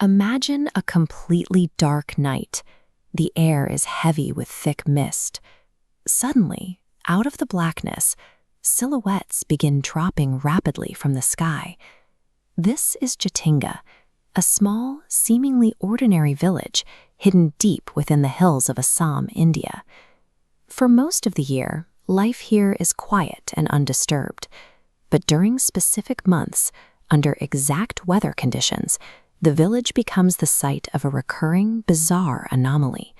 Imagine a completely dark night. The air is heavy with thick mist. Suddenly, out of the blackness, silhouettes begin dropping rapidly from the sky. This is Jatinga, a small, seemingly ordinary village hidden deep within the hills of Assam, India. For most of the year, life here is quiet and undisturbed. But during specific months, under exact weather conditions, the village becomes the site of a recurring, bizarre anomaly.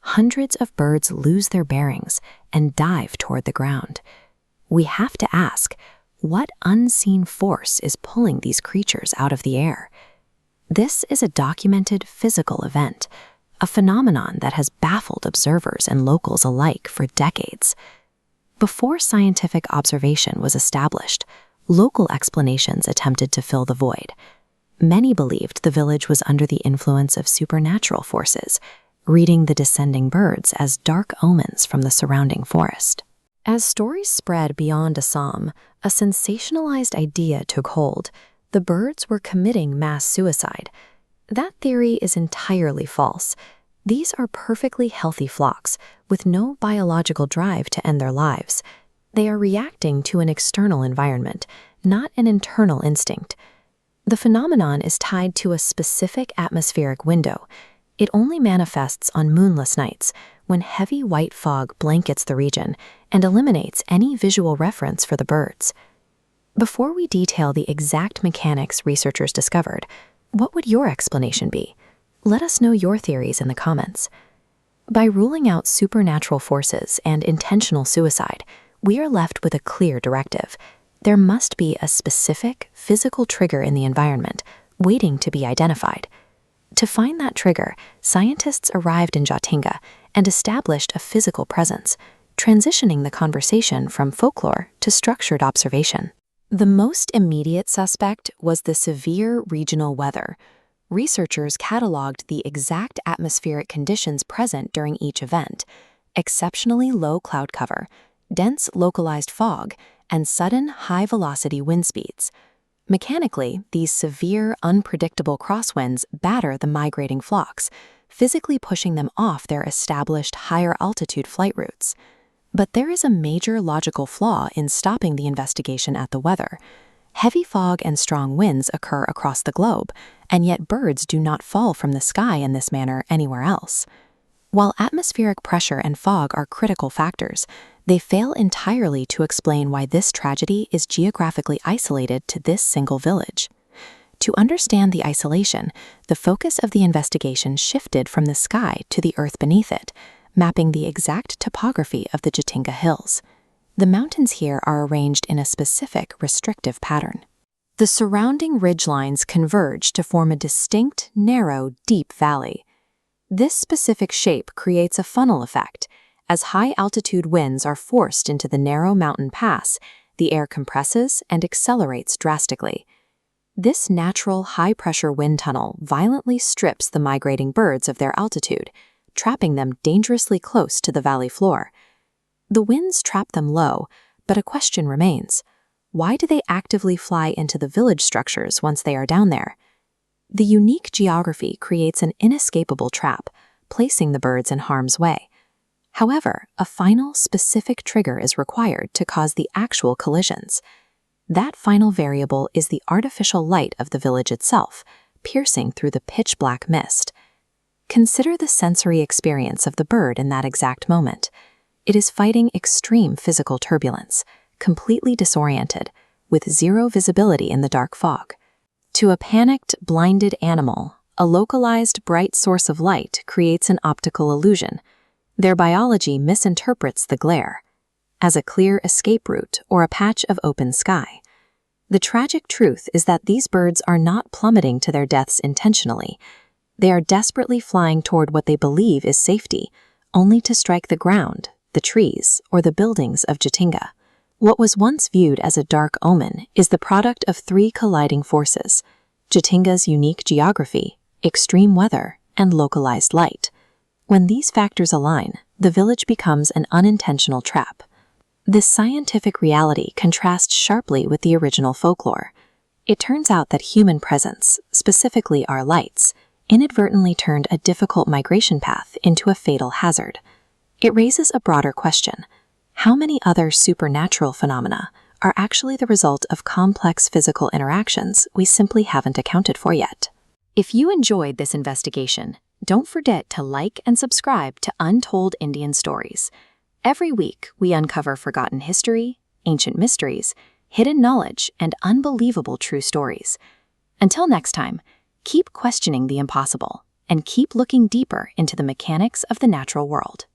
Hundreds of birds lose their bearings and dive toward the ground. We have to ask, what unseen force is pulling these creatures out of the air? This is a documented physical event, a phenomenon that has baffled observers and locals alike for decades. Before scientific observation was established, local explanations attempted to fill the void. Many believed the village was under the influence of supernatural forces, reading the descending birds as dark omens from the surrounding forest. As stories spread beyond Assam, a sensationalized idea took hold. The birds were committing mass suicide. That theory is entirely false. These are perfectly healthy flocks, with no biological drive to end their lives. They are reacting to an external environment, not an internal instinct. The phenomenon is tied to a specific atmospheric window. It only manifests on moonless nights, when heavy white fog blankets the region and eliminates any visual reference for the birds. Before we detail the exact mechanics researchers discovered, what would your explanation be? Let us know your theories in the comments. By ruling out supernatural forces and intentional suicide, we are left with a clear directive. There must be a specific physical trigger in the environment, waiting to be identified. To find that trigger, scientists arrived in Jatinga and established a physical presence, transitioning the conversation from folklore to structured observation. The most immediate suspect was the severe regional weather. Researchers cataloged the exact atmospheric conditions present during each event: exceptionally low cloud cover, dense localized fog, and sudden high-velocity wind speeds. Mechanically, these severe, unpredictable crosswinds batter the migrating flocks, physically pushing them off their established higher-altitude flight routes. But there is a major logical flaw in stopping the investigation at the weather. Heavy fog and strong winds occur across the globe, and yet birds do not fall from the sky in this manner anywhere else. While atmospheric pressure and fog are critical factors, they fail entirely to explain why this tragedy is geographically isolated to this single village. To understand the isolation, the focus of the investigation shifted from the sky to the earth beneath it, mapping the exact topography of the Jatinga Hills. The mountains here are arranged in a specific, restrictive pattern. The surrounding ridgelines converge to form a distinct, narrow, deep valley. This specific shape creates a funnel effect. As high-altitude winds are forced into the narrow mountain pass, the air compresses and accelerates drastically. This natural high-pressure wind tunnel violently strips the migrating birds of their altitude, trapping them dangerously close to the valley floor. The winds trap them low, but a question remains. Why do they actively fly into the village structures once they are down there? The unique geography creates an inescapable trap, placing the birds in harm's way. However, a final, specific trigger is required to cause the actual collisions. That final variable is the artificial light of the village itself, piercing through the pitch-black mist. Consider the sensory experience of the bird in that exact moment. It is fighting extreme physical turbulence, completely disoriented, with zero visibility in the dark fog. To a panicked, blinded animal, a localized, bright source of light creates an optical illusion. Their biology misinterprets the glare as a clear escape route or a patch of open sky. The tragic truth is that these birds are not plummeting to their deaths intentionally. They are desperately flying toward what they believe is safety, only to strike the ground, the trees, or the buildings of Jatinga. What was once viewed as a dark omen is the product of three colliding forces: Jatinga's unique geography, extreme weather, and localized light. When these factors align, the village becomes an unintentional trap. This scientific reality contrasts sharply with the original folklore. It turns out that human presence, specifically our lights, inadvertently turned a difficult migration path into a fatal hazard. It raises a broader question. How many other supernatural phenomena are actually the result of complex physical interactions we simply haven't accounted for yet? If you enjoyed this investigation, don't forget to like and subscribe to Untold Indian Stories. Every week, we uncover forgotten history, ancient mysteries, hidden knowledge, and unbelievable true stories. Until next time, keep questioning the impossible and keep looking deeper into the mechanics of the natural world.